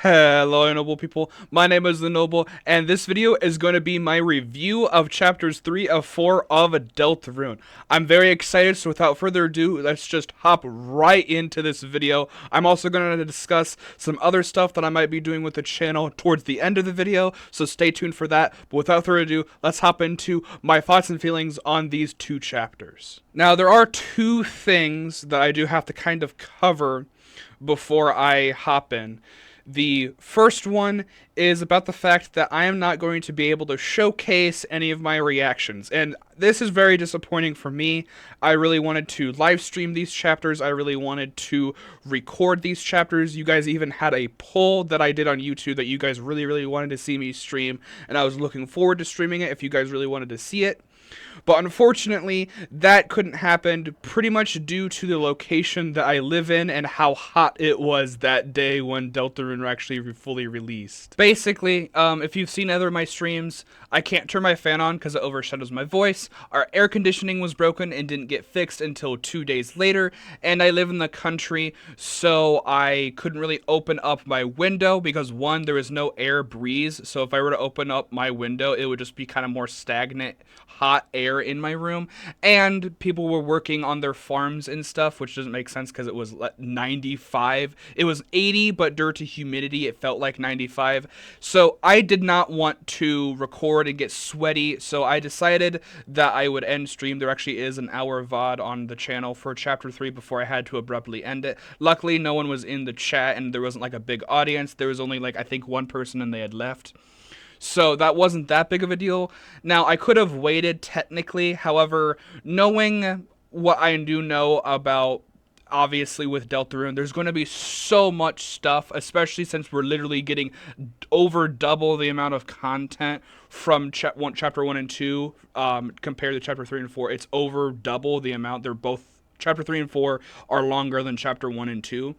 Hello, noble people. My name is the Noble, and this video is going to be my review of chapters 3 of 4 of Deltarune. I'm very excited, so without further ado, let's just hop right into this video. I'm also going to discuss some other stuff that I might be doing with the channel towards the end of the video, so stay tuned for that. But without further ado, let's hop into my thoughts and feelings on these two chapters. Now, there are two things that I do have to kind of cover before I hop in. The first one is about the fact that I am not going to be able to showcase any of my reactions. And this is very disappointing for me. I really wanted to live stream these chapters. I really wanted to record these chapters. You guys even had a poll that I did on YouTube that you guys really wanted to see me stream. And I was looking forward to streaming it if you guys really wanted to see it. But unfortunately, that couldn't happen pretty much due to the location that I live in and how hot it was that day when Deltarune actually fully released. Basically, if you've seen other of my streams, I can't turn my fan on because it overshadows my voice. Our air conditioning was broken and didn't get fixed until 2 days later, and I live in the country, so I couldn't really open up my window because, one, there is no air breeze, so if I were to open up my window, it would just be kind of more stagnant, hot air in my room, and people were working on their farms and stuff, which doesn't make sense because it was 95. It was 80, but due to humidity, it felt like 95. So I did not want to record and get sweaty, so I decided that I would end stream. There actually is an hour VOD on the channel for chapter 3 before I had to abruptly end it. Luckily, no one was in the chat, and there wasn't like a big audience. There was only like, I think, one person, and they had left. So that wasn't that big of a deal. Now, I could have waited technically. However, knowing what I do know about, obviously, with Deltarune, there's going to be so much stuff, especially since we're literally getting over double the amount of content from chapter 1 and 2 compared to chapter 3 and 4. It's over double the amount. They're both, chapter 3 and 4 are longer than chapter 1 and 2.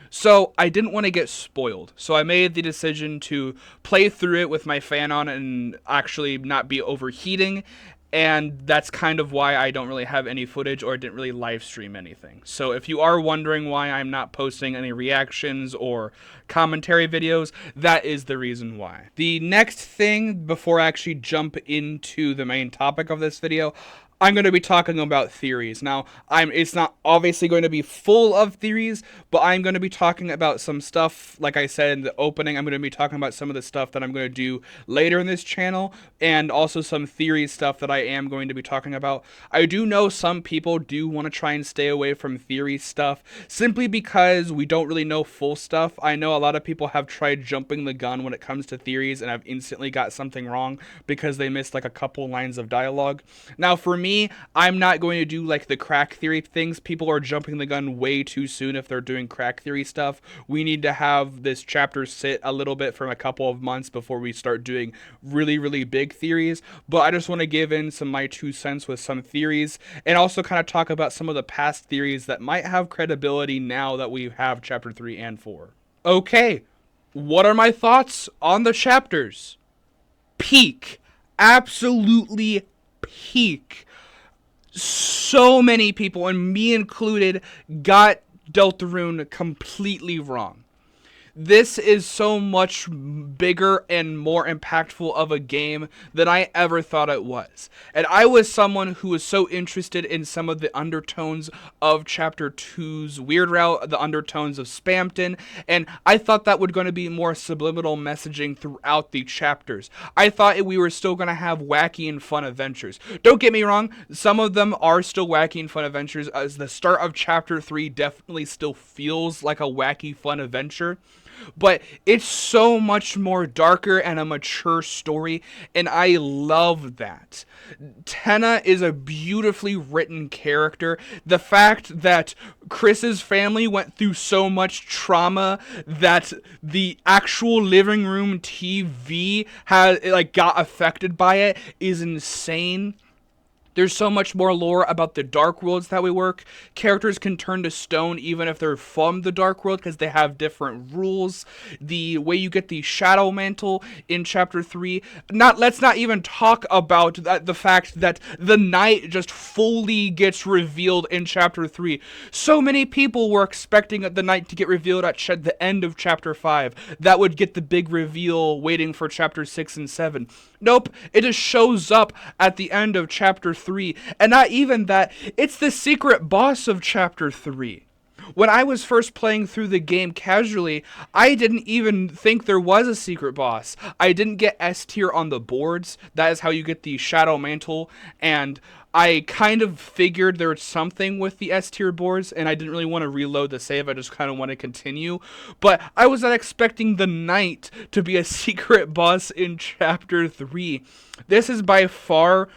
So I didn't want to get spoiled. So I made the decision to play through it with my fan on and actually not be overheating. And that's kind of why I don't really have any footage or didn't really live stream anything. So if you are wondering why I'm not posting any reactions or commentary videos, that is the reason why. The next thing, before I actually jump into the main topic of this video, I'm going to be talking about theories. Now, it's not obviously going to be full of theories, but I'm going to be talking about some stuff, like I said in the opening. I'm going to be talking about some of the stuff that I'm going to do later in this channel, and also some theory stuff that I am going to be talking about. I do know some people do want to try and stay away from theory stuff, simply because we don't really know full stuff. I know a lot of people have tried jumping the gun when it comes to theories, and I've instantly got something wrong because they missed like a couple lines of dialogue. Now, for me, I'm not going to do like the crack theory things. People are jumping the gun way too soon if they're doing crack theory stuff. We need to have this chapter sit a little bit for a couple of months before we start doing really big theories. But I just want to give in my 2 cents with some theories, and also kind of talk about some of the past theories that might have credibility now that we have chapter 3 and 4. Okay, what are my thoughts on the chapters? Peak. Absolutely peak. So many people, and me included, got Deltarune completely wrong. This is so much bigger and more impactful of a game than I ever thought it was. And I was someone who was so interested in some of the undertones of Chapter 2's Weird Route, the undertones of Spamton, and I thought that would going to be more subliminal messaging throughout the chapters. I thought we were still going to have wacky and fun adventures. Don't get me wrong, some of them are still wacky and fun adventures, as the start of Chapter 3 definitely still feels like a wacky, fun adventure. But it's so much more darker and a mature story, and I love that. Tenna is a beautifully written character. The fact that Chris's family went through so much trauma that the actual living room TV got affected by it is insane. There's so much more lore about the Dark Worlds that we work. Characters can turn to stone even if they're from the Dark World because they have different rules. The way you get the Shadow Mantle in Chapter 3. Let's not even talk about the fact that the Knight just fully gets revealed in Chapter 3. So many people were expecting the Knight to get revealed at the end of Chapter 5. That would get the big reveal waiting for Chapter 6 and 7. Nope, it just shows up at the end of Chapter 3. And not even that, it's the secret boss of Chapter 3. When I was first playing through the game casually, I didn't even think there was a secret boss. I didn't get S tier on the boards. That is how you get the Shadow Mantle. And I kind of figured there was something with the S tier boards, and I didn't really want to reload the save. I just kind of want to continue. But I was not expecting the Knight to be a secret boss in Chapter 3. This is by far,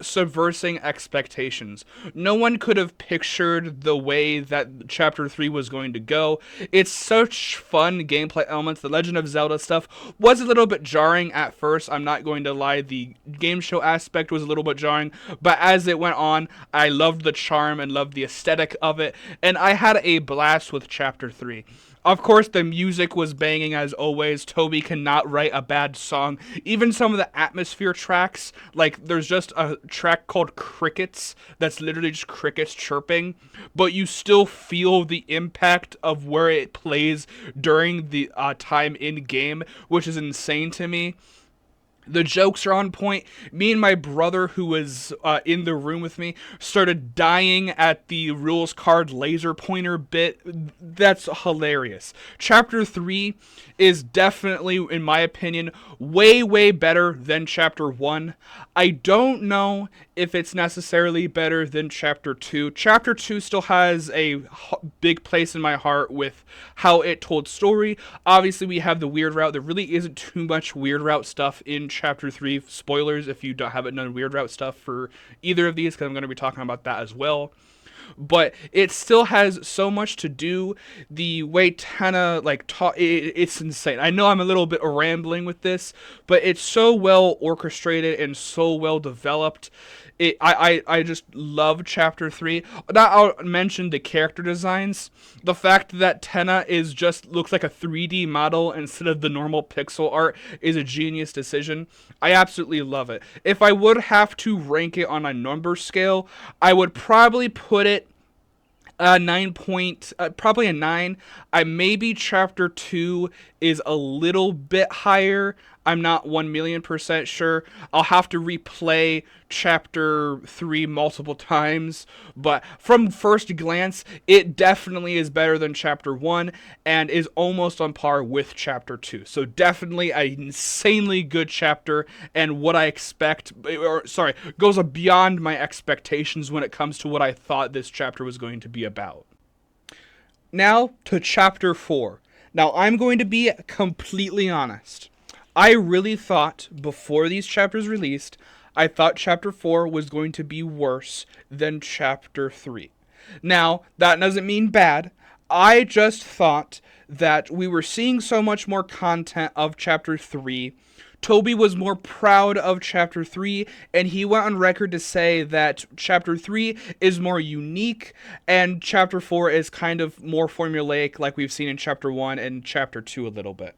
subversing expectations. No one could have pictured the way that Chapter 3 was going to go. It's such fun gameplay elements. The Legend of Zelda stuff was a little bit jarring at first. I'm not going to lie. The game show aspect was a little bit jarring. But as it went on, I loved the charm and loved the aesthetic of it. And I had a blast with Chapter 3. Of course, the music was banging as always. Toby cannot write a bad song. Even some of the atmosphere tracks, there's just a track called Crickets that's literally just crickets chirping, but you still feel the impact of where it plays during the time in game, which is insane to me. The jokes are on point. Me and my brother, who was in the room with me, started dying at the rules card laser pointer bit. That's hilarious. Chapter 3 is definitely, in my opinion, way, way better than Chapter 1. I don't know if it's necessarily better than Chapter 2. Chapter 2 still has a big place in my heart with how it told story. Obviously, we have the weird route. There really isn't too much weird route stuff in Chapter 3. Spoilers if you haven't done weird route stuff for either of these, because I'm going to be talking about that as well. But it still has so much to do. The way Tana it's insane. I know I'm a little bit rambling with this, but it's so well orchestrated and so well developed. I just love Chapter 3. Now I'll mention the character designs. The fact that Tena looks like a 3D model instead of the normal pixel art is a genius decision. I absolutely love it. If I would have to rank it on a number scale, I would probably put it probably a 9. Maybe Chapter 2 is a little bit higher. I'm not 1,000,000% sure. I'll have to replay Chapter 3 multiple times, but from first glance, it definitely is better than Chapter 1 and is almost on par with Chapter 2. So definitely an insanely good chapter, and what I expect, goes beyond my expectations when it comes to what I thought this chapter was going to be about. Now to Chapter 4. Now I'm going to be completely honest. I really thought, before these chapters released, I thought Chapter 4 was going to be worse than Chapter 3. Now, that doesn't mean bad. I just thought that we were seeing so much more content of Chapter 3. Toby was more proud of Chapter 3, and he went on record to say that Chapter 3 is more unique, and Chapter 4 is kind of more formulaic, like we've seen in Chapter 1 and Chapter 2 a little bit.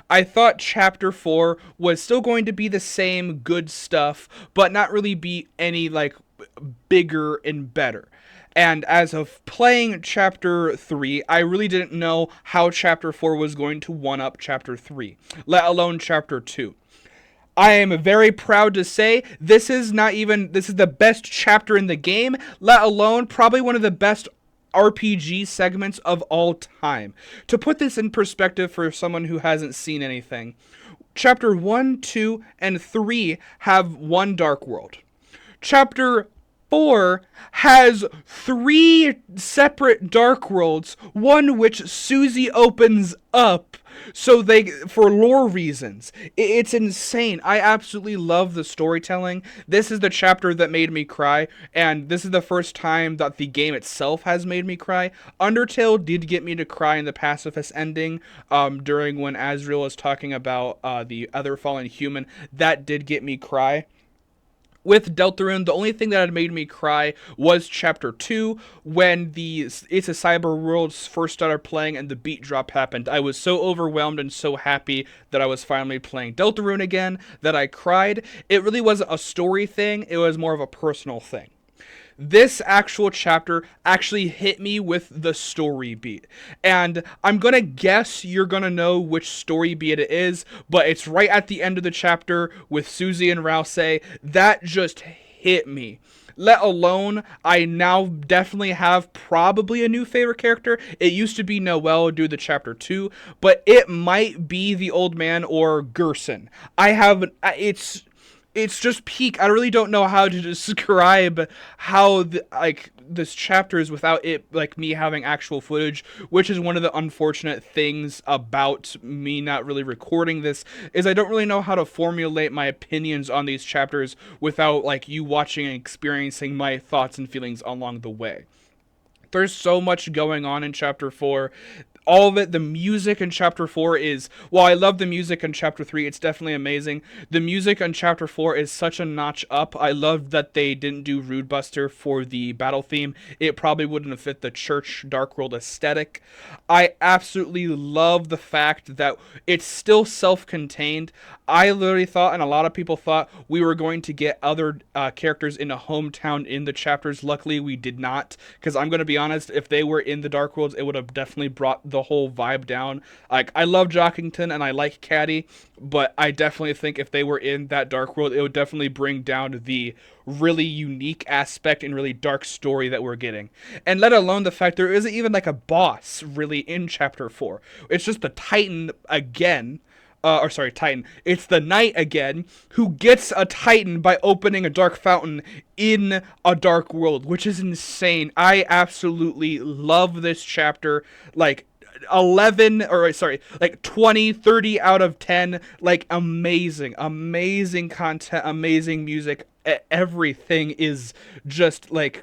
I thought Chapter 4 was still going to be the same good stuff, but not really be any, bigger and better. And as of playing Chapter 3, I really didn't know how Chapter 4 was going to one-up Chapter 3, let alone Chapter 2. I am very proud to say this is the best chapter in the game, let alone probably one of the best RPG segments of all time. To put this in perspective for someone who hasn't seen anything, Chapter 1, 2, and 3 have one Dark World. Chapter 4 has 3 separate Dark Worlds, one which Susie opens up for lore reasons. It's insane. I absolutely love the storytelling. This is the chapter that made me cry, and this is the first time that the game itself has made me cry. Undertale did get me to cry in the pacifist ending, during when Azrael was talking about the other fallen human. That did get me cry. With Deltarune, the only thing that had made me cry was Chapter 2, when the It's a Cyber Worlds first started playing and the beat drop happened. I was so overwhelmed and so happy that I was finally playing Deltarune again that I cried. It really wasn't a story thing, it was more of a personal thing. This actual chapter actually hit me with the story beat. And I'm gonna guess you're gonna know which story beat it is, but it's right at the end of the chapter with Susie and Rouse. That just hit me. Let alone, I now definitely have probably a new favorite character. It used to be Noelle due to chapter 2, but it might be the old man or Gerson. It's just peak. I really don't know how to describe how this chapter is without it, like, me having actual footage, which is one of the unfortunate things about me not really recording this, is I don't really know how to formulate my opinions on these chapters without, like, you watching and experiencing my thoughts and feelings along the way. There's so much going on in chapter 4. All of it, the music in chapter 4 is, while I love the music in chapter 3, it's definitely amazing. The music in chapter 4 is such a notch up. I love that they didn't do Rude Buster for the battle theme. It probably wouldn't have fit the church Dark World aesthetic. I absolutely love the fact that it's still self-contained. I literally thought, and a lot of people thought, we were going to get other characters in a hometown in the chapters. Luckily, we did not, because I'm going to be honest, if they were in the Dark Worlds, it would have definitely brought the whole vibe down. Like, I love Jockington and I like Caddy, but I definitely think if they were in that Dark World, it would definitely bring down the really unique aspect and really dark story that we're getting. And let alone the fact there isn't even like a boss really in chapter 4. It's just the Titan again. Titan. It's the knight again, who gets a Titan by opening a dark fountain in a dark world, which is insane. I absolutely love this chapter. Like, 20, 30 out of 10. Like, amazing content, amazing music. Everything is just, like,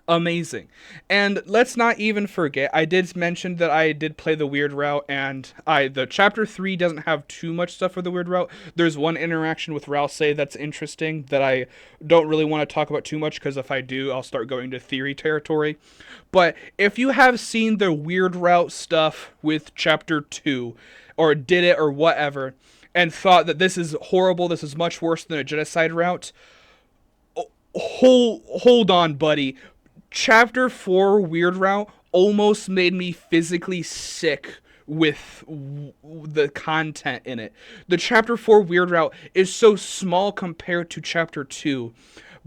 amazing. And let's not even forget, I did mention that I did play the weird route, and the chapter 3 doesn't have too much stuff for the weird route. There's one interaction with Rouse that's interesting that I don't really want to talk about too much, because if I do, I'll start going to theory territory. But if you have seen the weird route stuff with chapter 2, or did it or whatever, and thought that this is horrible, this is much worse than a genocide route, hold on, buddy. Chapter 4 Weird Route almost made me physically sick with the content in it. The Chapter 4 Weird Route is so small compared to Chapter 2,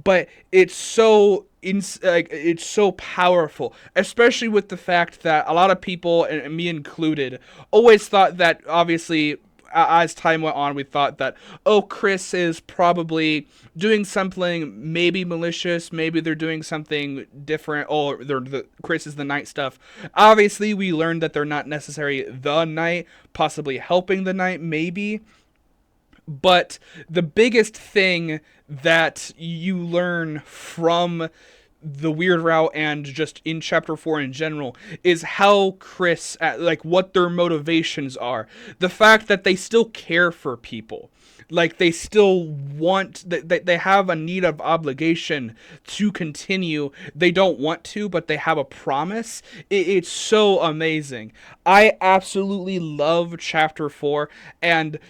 but it's so it's so powerful, especially with the fact that a lot of people, and me included, always thought that, obviously, as time went on, we thought that, oh, Chris is probably doing something maybe malicious, maybe they're doing something different, or Chris is the knight stuff. Obviously, we learned that they're not necessarily the knight, possibly helping the knight, maybe. But the biggest thing that you learn from the weird route and just in chapter 4 in general is how Chris, like, what their motivations are. The fact that they still care for people. Like, they still want, they have a need of obligation to continue. They don't want to, but they have a promise. It's so amazing. I absolutely love chapter 4, and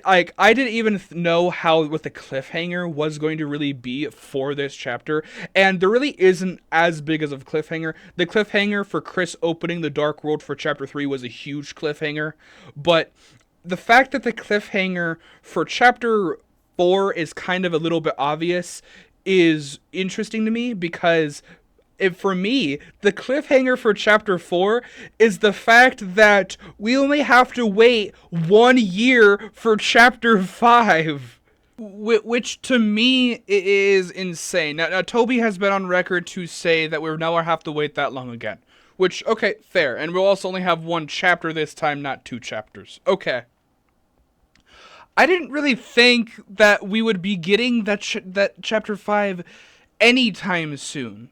I didn't even know what the cliffhanger was going to really be for this chapter, and there really isn't as big as a cliffhanger. The cliffhanger for Chris opening the Dark World for chapter 3 was a huge cliffhanger, but the fact that the cliffhanger for chapter 4 is kind of a little bit obvious is interesting to me, because for me, the cliffhanger for chapter 4 is the fact that we only have to wait 1 year for chapter 5. Which to me is insane. Now, Toby has been on record to say that we'll never have to wait that long again. Which, okay, fair. And we'll also only have 1 chapter this time, not 2 chapters. Okay. I didn't really think that we would be getting that chapter 5 anytime soon.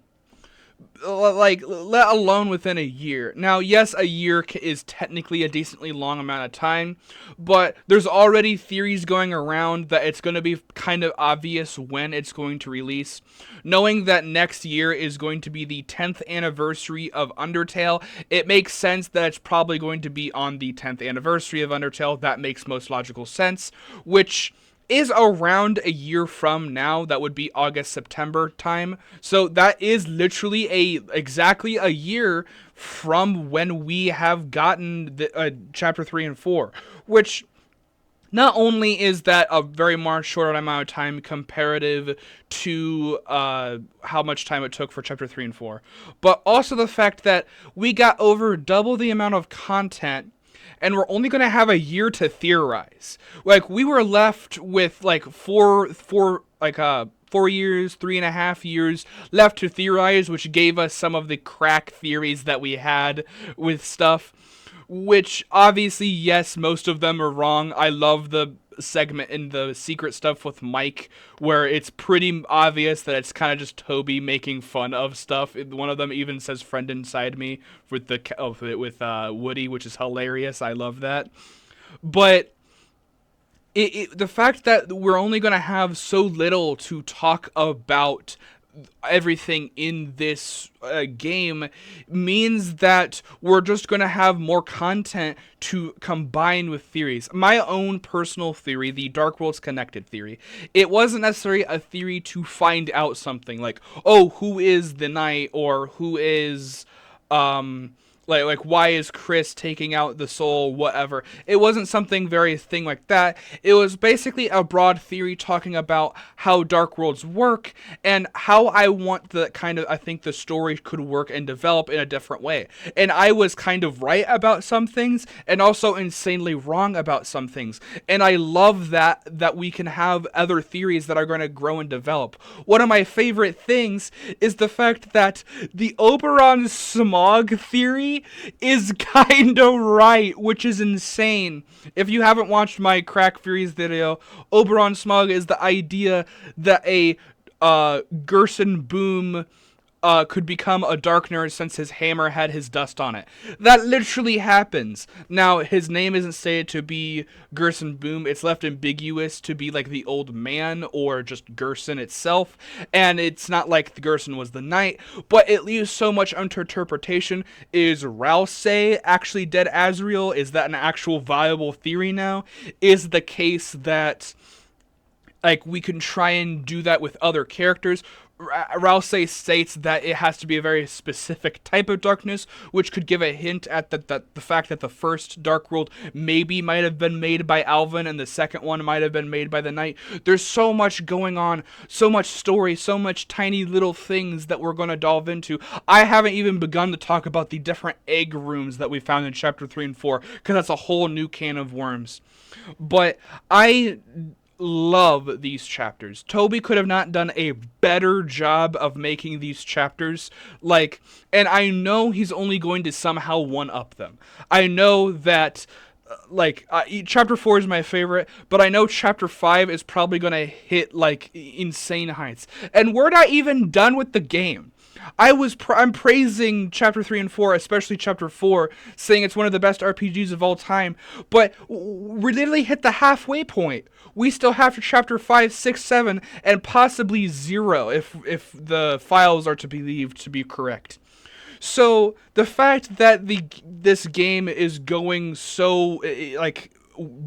like, let alone within a year. Now, yes, a year is technically a decently long amount of time, but there's already theories going around that it's going to be kind of obvious when it's going to release. Knowing that next year is going to be the 10th anniversary of Undertale, it makes sense that it's probably going to be on the 10th anniversary of Undertale. That makes most logical sense, which is around a year from now. That would be August, September time. So that is literally exactly a year from when we have gotten the chapter 3 and 4, which not only is that a very much shorter amount of time comparative to how much time it took for chapter 3 and 4, but also the fact that we got over double the amount of content and we're only going to have a year to theorize. Like, we were left with like 4 years, 3.5 years left to theorize, which gave us some of the crack theories that we had with stuff, which obviously, yes, most of them are wrong. I love the segment in the secret stuff with Mike where it's pretty obvious that it's kind of just Toby making fun of stuff. One of them even says "friend inside me" with Woody, which is hilarious. I love that. But the fact that we're only going to have so little to talk about everything in this game means that we're just going to have more content to combine with theories. My own personal theory, the Dark Worlds Connected theory, it wasn't necessarily a theory to find out something like, oh, who is the knight, or who is like why is Chris taking out the soul, whatever. It wasn't something very thing like that. It was basically a broad theory talking about how Dark Worlds work and how I want I think the story could work and develop in a different way. And I was kind of right about some things and also insanely wrong about some things. And I love that we can have other theories that are going to grow and develop. One of my favorite things is the fact that the Oberon smog theory is kind of right, which is insane. If you haven't watched my Crack Furies video, Oberon smog is the idea that a Gerson boom could become a Darkner since his hammer had his dust on it. That literally happens. Now, his name isn't stated to be Gerson Boom. It's left ambiguous to be like the old man or just Gerson itself. And it's not like the Gerson was the knight, but it leaves so much interpretation. Is Rousey actually dead Azrael? Is that an actual viable theory now? Is the case that like we can try and do that with other characters? Rousey states that it has to be a very specific type of darkness, which could give a hint at the fact that the first Dark World maybe might have been made by Alvin and the second one might have been made by the Knight. There's so much going on, so much story, so much tiny little things that we're going to delve into. I haven't even begun to talk about the different egg rooms that we found in Chapter 3 and 4, because that's a whole new can of worms. But I love these chapters. Toby could have not done a better job of making these chapters. And I know he's only going to somehow one-up them. I know that chapter 4 is my favorite, but I know chapter 5 is probably going to hit insane heights. And we're not even done with the game. I'm praising chapter 3 and 4, especially chapter 4, saying it's one of the best RPGs of all time, but we literally hit the halfway point. We still have to chapter 5, 6, 7, and possibly 0 if the files are to be believed to be correct. So the fact that this game is going so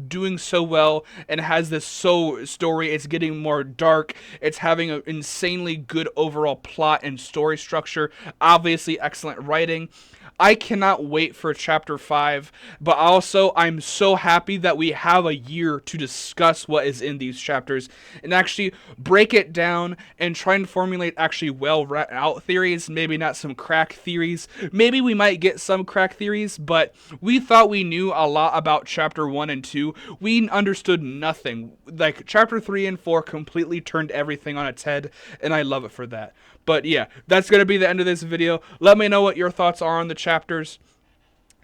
doing so well and has this story, it's getting more dark, it's having an insanely good overall plot and story structure, obviously excellent writing. I cannot wait for chapter 5, but also I'm so happy that we have a year to discuss what is in these chapters and actually break it down and try and formulate actually well out theories, maybe not some crack theories. Maybe we might get some crack theories, but we thought we knew a lot about chapter 1 and 2. We understood nothing. Chapter 3 and 4 completely turned everything on its head, and I love it for that. But yeah, that's going to be the end of this video. Let me know what your thoughts are on the chapters.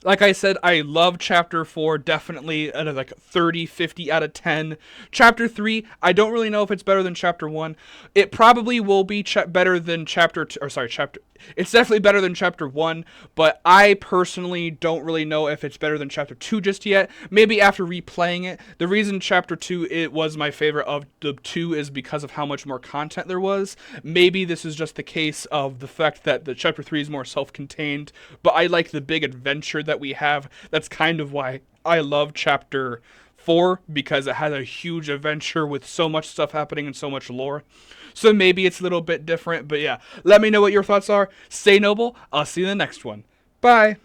Like I said, I love chapter 4, definitely at 30, 50 out of 10. Chapter 3, I don't really know if it's better than chapter 1. It probably will be better than chapter 2, It's definitely better than chapter 1, but I personally don't really know if it's better than chapter 2 just yet. Maybe after replaying it. The reason chapter 2 it was my favorite of the 2 is because of how much more content there was. Maybe this is just the case of the fact that the chapter 3 is more self-contained, but I like the big adventure that we have. That's kind of why I love chapter 4, because it has a huge adventure with so much stuff happening and so much lore. So maybe it's a little bit different, but yeah. Let me know what your thoughts are. Stay noble. I'll see you in the next one. Bye.